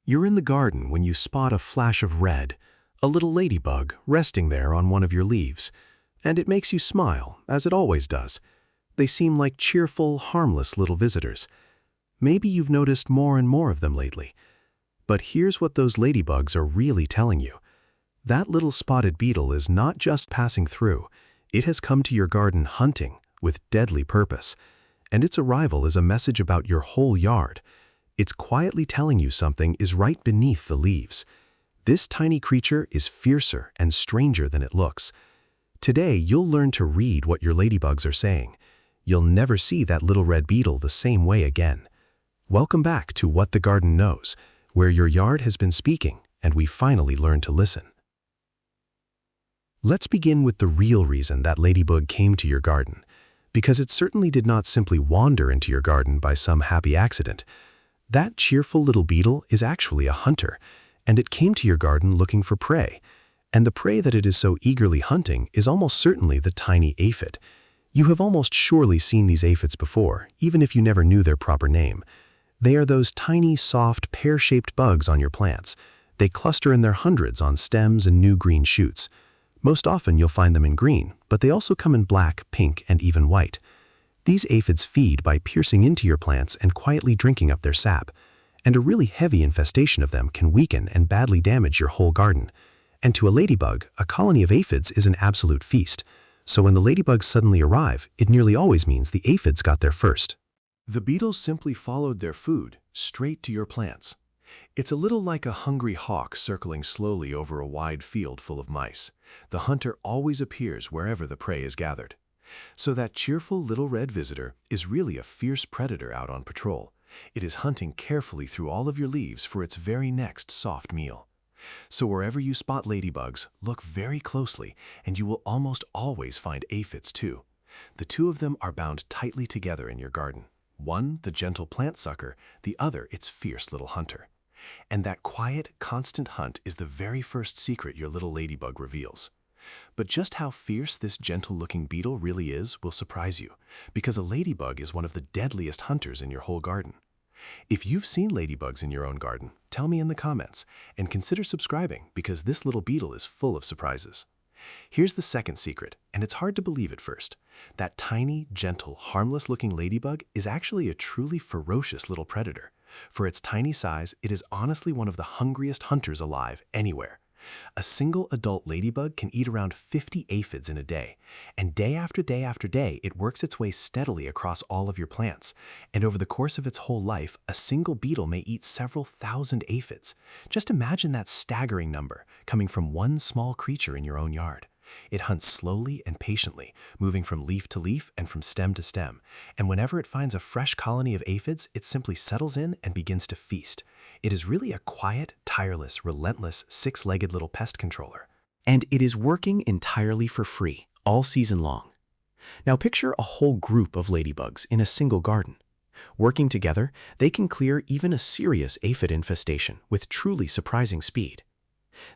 You're in the garden when you spot a flash of red, a little ladybug resting there on one of your leaves, and it makes you smile, as it always does. They seem like cheerful, harmless little visitors. Maybe you've noticed more and more of them lately. But here's what those ladybugs are really telling you. That little spotted beetle is not just passing through. It has come to your garden hunting with deadly purpose, and its arrival is a message about your whole yard. It's quietly telling you something is right beneath the leaves. This tiny creature is fiercer and stranger than it looks. Today, you'll learn to read what your ladybugs are saying. You'll never see that little red beetle the same way again. Welcome back to What the Garden Knows, where your yard has been speaking and we finally learned to listen. Let's begin with the real reason that ladybug came to your garden, because it certainly did not simply wander into your garden by some happy accident. That cheerful little beetle is actually a hunter, and it came to your garden looking for prey. And the prey that it is so eagerly hunting is almost certainly the tiny aphid. You have almost surely seen these aphids before, even if you never knew their proper name. They are those tiny, soft, pear-shaped bugs on your plants. They cluster in their hundreds on stems and new green shoots. Most often you'll find them in green, but they also come in black, pink, and even white. These aphids feed by piercing into your plants and quietly drinking up their sap, and a really heavy infestation of them can weaken and badly damage your whole garden. And to a ladybug, a colony of aphids is an absolute feast. So when the ladybugs suddenly arrive, it nearly always means the aphids got there first. The beetles simply followed their food straight to your plants. It's a little like a hungry hawk circling slowly over a wide field full of mice. The hunter always appears wherever the prey is gathered. So that cheerful little red visitor is really a fierce predator out on patrol. It is hunting carefully through all of your leaves for its very next soft meal. So wherever you spot ladybugs, look very closely, and you will almost always find aphids too. The two of them are bound tightly together in your garden. One, the gentle plant sucker, the other, its fierce little hunter. And that quiet, constant hunt is the very first secret your little ladybug reveals. But just how fierce this gentle-looking beetle really is will surprise you, because a ladybug is one of the deadliest hunters in your whole garden. If you've seen ladybugs in your own garden, tell me in the comments, and consider subscribing because this little beetle is full of surprises. Here's the second secret, and it's hard to believe at first. That tiny, gentle, harmless-looking ladybug is actually a truly ferocious little predator. For its tiny size, it is honestly one of the hungriest hunters alive anywhere. A single adult ladybug can eat around 50 aphids in a day, and day after day after day, it works its way steadily across all of your plants. And over the course of its whole life, a single beetle may eat several thousand aphids. Just imagine that staggering number coming from one small creature in your own yard. It hunts slowly and patiently, moving from leaf to leaf and from stem to stem. And whenever it finds a fresh colony of aphids, it simply settles in and begins to feast. It is really a quiet, tireless, relentless, six-legged little pest controller. And it is working entirely for free, all season long. Now picture a whole group of ladybugs in a single garden. Working together, they can clear even a serious aphid infestation with truly surprising speed.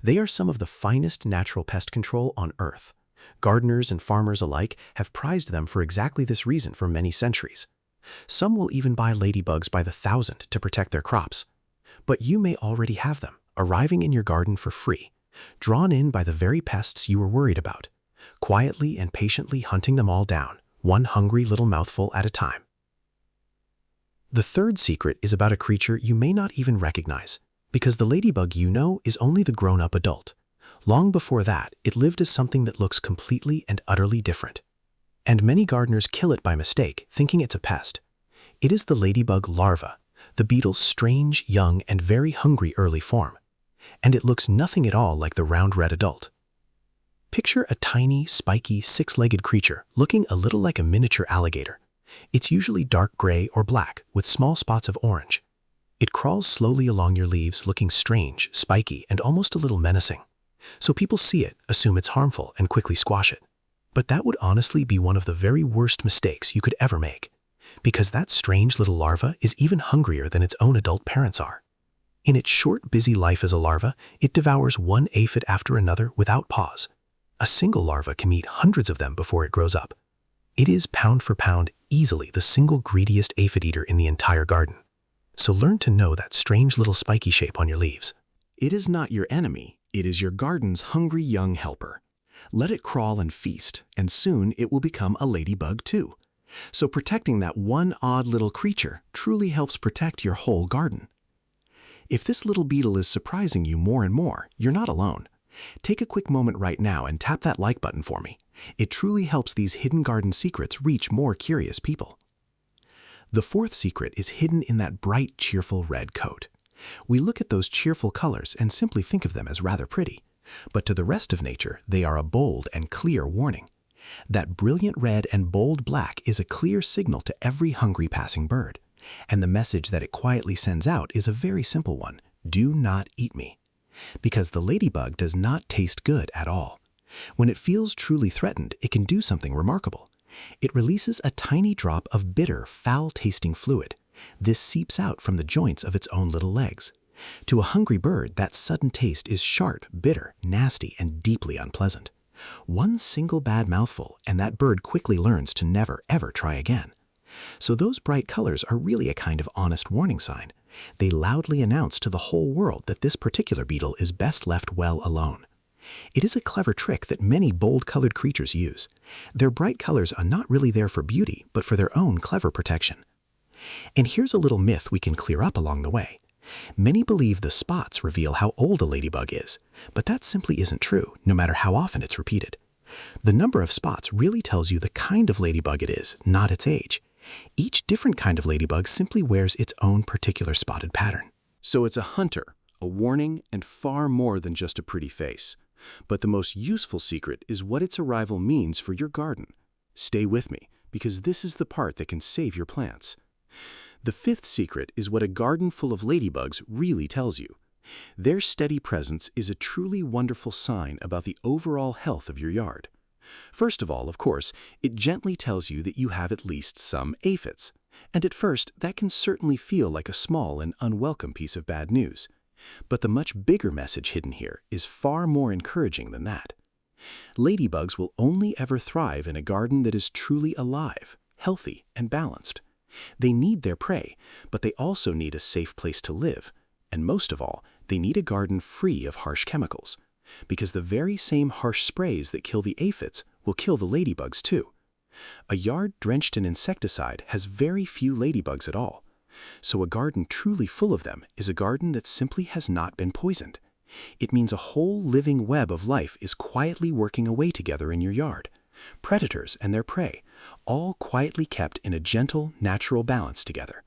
They are some of the finest natural pest control on Earth. Gardeners and farmers alike have prized them for exactly this reason for many centuries. Some will even buy ladybugs by the thousand to protect their crops. But you may already have them, arriving in your garden for free, drawn in by the very pests you were worried about, quietly and patiently hunting them all down, one hungry little mouthful at a time. The third secret is about a creature you may not even recognize, because the ladybug you know is only the grown-up adult. Long before that, it lived as something that looks completely and utterly different. And many gardeners kill it by mistake, thinking it's a pest. It is the ladybug larva, the beetle's strange, young, and very hungry early form. And it looks nothing at all like the round red adult. Picture a tiny, spiky, six-legged creature looking a little like a miniature alligator. It's usually dark gray or black with small spots of orange. It crawls slowly along your leaves looking strange, spiky, and almost a little menacing. So people see it, assume it's harmful, and quickly squash it. But that would honestly be one of the very worst mistakes you could ever make, because that strange little larva is even hungrier than its own adult parents are. In its short, busy life as a larva, it devours one aphid after another without pause. A single larva can eat hundreds of them before it grows up. It is, pound for pound, easily the single greediest aphid eater in the entire garden. So learn to know that strange little spiky shape on your leaves. It is not your enemy, it is your garden's hungry young helper. Let it crawl and feast, and soon it will become a ladybug too. So protecting that one odd little creature truly helps protect your whole garden. If this little beetle is surprising you more and more, you're not alone. Take a quick moment right now and tap that like button for me. It truly helps these hidden garden secrets reach more curious people. The fourth secret is hidden in that bright, cheerful red coat. We look at those cheerful colors and simply think of them as rather pretty. But to the rest of nature, they are a bold and clear warning. That brilliant red and bold black is a clear signal to every hungry passing bird. And the message that it quietly sends out is a very simple one: do not eat me. Because the ladybug does not taste good at all. When it feels truly threatened, it can do something remarkable. It releases a tiny drop of bitter, foul-tasting fluid. This seeps out from the joints of its own little legs. To a hungry bird, that sudden taste is sharp, bitter, nasty, and deeply unpleasant. One single bad mouthful, and that bird quickly learns to never, ever try again. So those bright colors are really a kind of honest warning sign. They loudly announce to the whole world that this particular beetle is best left well alone. It is a clever trick that many bold-colored creatures use. Their bright colors are not really there for beauty, but for their own clever protection. And here's a little myth we can clear up along the way. Many believe the spots reveal how old a ladybug is, but that simply isn't true, no matter how often it's repeated. The number of spots really tells you the kind of ladybug it is, not its age. Each different kind of ladybug simply wears its own particular spotted pattern. So it's a hunter, a warning, and far more than just a pretty face. But the most useful secret is what its arrival means for your garden. Stay with me, because this is the part that can save your plants. The fifth secret is what a garden full of ladybugs really tells you. Their steady presence is a truly wonderful sign about the overall health of your yard. First of all, of course, it gently tells you that you have at least some aphids. And at first, that can certainly feel like a small and unwelcome piece of bad news. But the much bigger message hidden here is far more encouraging than that. Ladybugs will only ever thrive in a garden that is truly alive, healthy, and balanced. They need their prey, but they also need a safe place to live. And most of all, they need a garden free of harsh chemicals. Because the very same harsh sprays that kill the aphids will kill the ladybugs too. A yard drenched in insecticide has very few ladybugs at all. So a garden truly full of them is a garden that simply has not been poisoned. It means a whole living web of life is quietly working away together in your yard. Predators and their prey, all quietly kept in a gentle, natural balance together.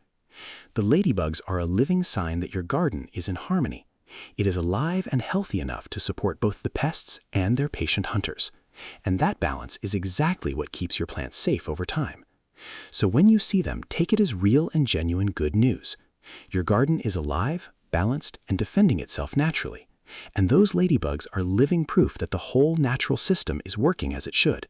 The ladybugs are a living sign that your garden is in harmony. It is alive and healthy enough to support both the pests and their patient hunters. And that balance is exactly what keeps your plants safe over time. So when you see them, take it as real and genuine good news. Your garden is alive, balanced, and defending itself naturally. And those ladybugs are living proof that the whole natural system is working as it should.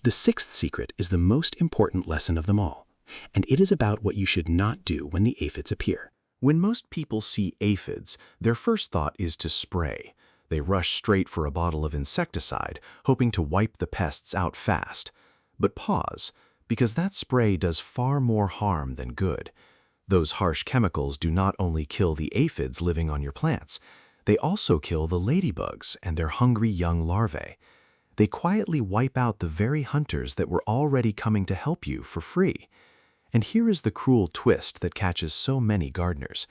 The sixth secret is the most important lesson of them all, and it is about what you should not do when the aphids appear. When most people see aphids, their first thought is to spray. They rush straight for a bottle of insecticide, hoping to wipe the pests out fast. But pause, because that spray does far more harm than good. Those harsh chemicals do not only kill the aphids living on your plants, they also kill the ladybugs and their hungry young larvae. They quietly wipe out the very hunters that were already coming to help you for free. And here is the cruel twist that catches so many gardeners.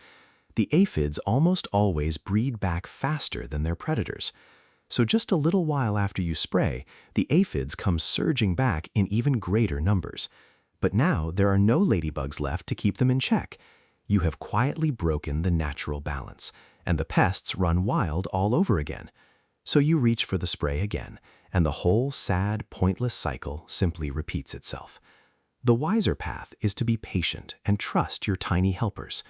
The aphids almost always breed back faster than their predators. So just a little while after you spray, the aphids come surging back in even greater numbers. But now there are no ladybugs left to keep them in check. You have quietly broken the natural balance, and the pests run wild all over again. So you reach for the spray again, and the whole sad, pointless cycle simply repeats itself. The wiser path is to be patient and trust your tiny helpers.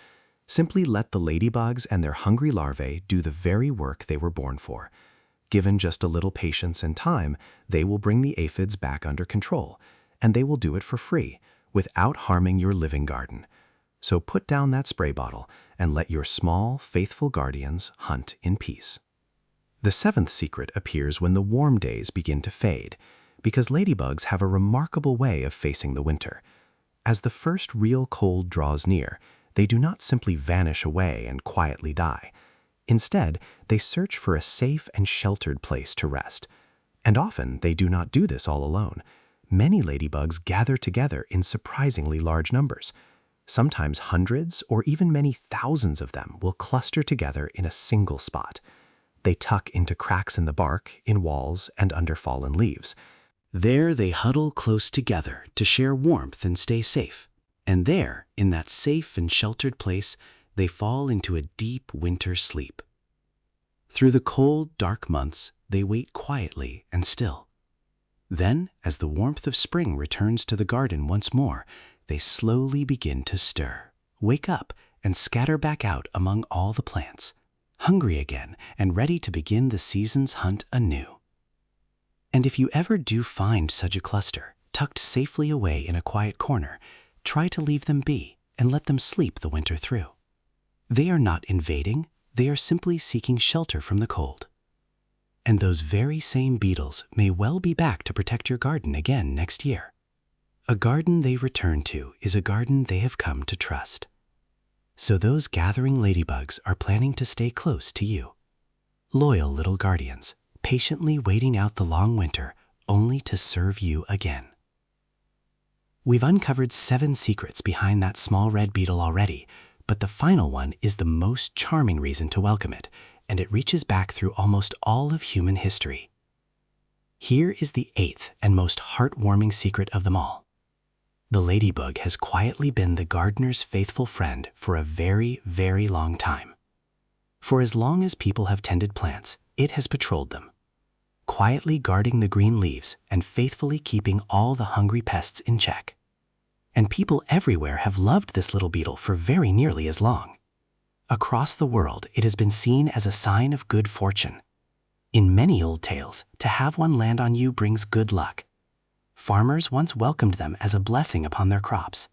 Simply let the ladybugs and their hungry larvae do the very work they were born for. Given just a little patience and time, they will bring the aphids back under control, and they will do it for free, without harming your living garden. So put down that spray bottle and let your small, faithful guardians hunt in peace. The seventh secret appears when the warm days begin to fade, because ladybugs have a remarkable way of facing the winter. As the first real cold draws near, They do not simply vanish away and quietly die. Instead, they search for a safe and sheltered place to rest. And often, they do not do this all alone. Many ladybugs gather together in surprisingly large numbers. Sometimes hundreds or even many thousands of them will cluster together in a single spot. They tuck into cracks in the bark, in walls, and under fallen leaves. There they huddle close together to share warmth and stay safe. And there, in that safe and sheltered place, they fall into a deep winter sleep. Through the cold, dark months, they wait quietly and still. Then, as the warmth of spring returns to the garden once more, they slowly begin to stir, wake up, and scatter back out among all the plants, hungry again and ready to begin the season's hunt anew. And if you ever do find such a cluster, tucked safely away in a quiet corner, try to leave them be and let them sleep the winter through. They are not invading, they are simply seeking shelter from the cold. And those very same beetles may well be back to protect your garden again next year. A garden they return to is a garden they have come to trust. So those gathering ladybugs are planning to stay close to you. Loyal little guardians, patiently waiting out the long winter only to serve you again. We've uncovered 7 secrets behind that small red beetle already, but the final one is the most charming reason to welcome it, and it reaches back through almost all of human history. Here is the 8th and most heartwarming secret of them all. The ladybug has quietly been the gardener's faithful friend for a very, very long time. For as long as people have tended plants, it has patrolled them, quietly guarding the green leaves and faithfully keeping all the hungry pests in check. And people everywhere have loved this little beetle for very nearly as long. Across the world, it has been seen as a sign of good fortune. In many old tales, to have one land on you brings good luck. Farmers once welcomed them as a blessing upon their crops.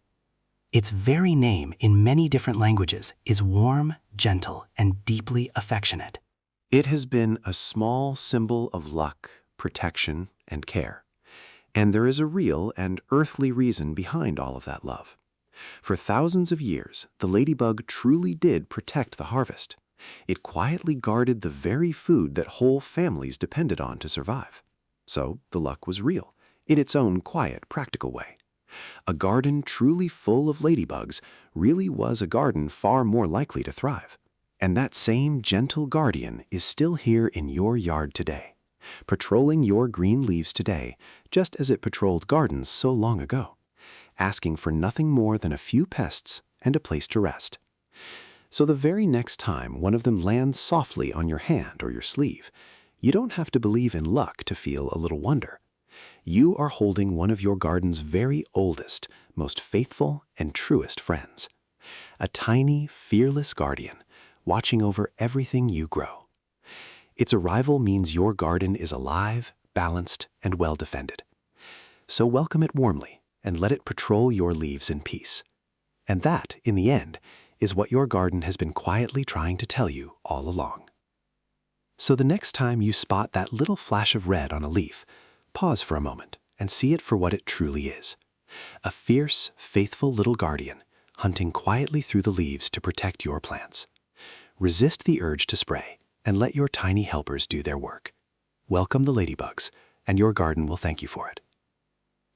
Its very name in many different languages is warm, gentle, and deeply affectionate. It has been a small symbol of luck, protection, and care. And there is a real and earthly reason behind all of that love. For thousands of years, the ladybug truly did protect the harvest. It quietly guarded the very food that whole families depended on to survive. So the luck was real, in its own quiet, practical way. A garden truly full of ladybugs really was a garden far more likely to thrive. And that same gentle guardian is still here in your yard today, patrolling your green leaves today, just as it patrolled gardens so long ago, asking for nothing more than a few pests and a place to rest. So the very next time one of them lands softly on your hand or your sleeve, you don't have to believe in luck to feel a little wonder. You are holding one of your garden's very oldest, most faithful, and truest friends. A tiny, fearless guardian, watching over everything you grow. Its arrival means your garden is alive, balanced, and well defended. So welcome it warmly and let it patrol your leaves in peace. And that, in the end, is what your garden has been quietly trying to tell you all along. So the next time you spot that little flash of red on a leaf, pause for a moment and see it for what it truly is. A fierce, faithful little guardian, hunting quietly through the leaves to protect your plants. Resist the urge to spray and let your tiny helpers do their work. Welcome the ladybugs, and your garden will thank you for it.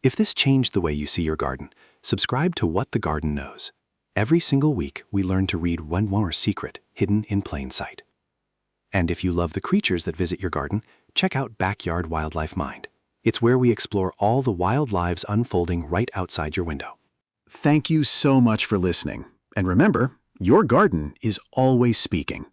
If this changed the way you see your garden, subscribe to What the Garden Knows. Every single week, we learn to read one more secret hidden in plain sight. And if you love the creatures that visit your garden, check out Backyard Wildlife Mind. It's where we explore all the wild lives unfolding right outside your window. Thank you so much for listening. And remember, your garden is always speaking.